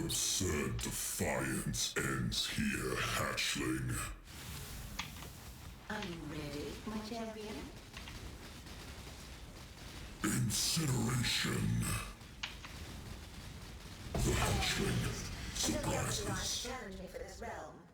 absurd defiance ends here, hatchling. Are you ready, my champion? Incineration. The hatchling I don't know if you want to surprises. challenge me for this realm.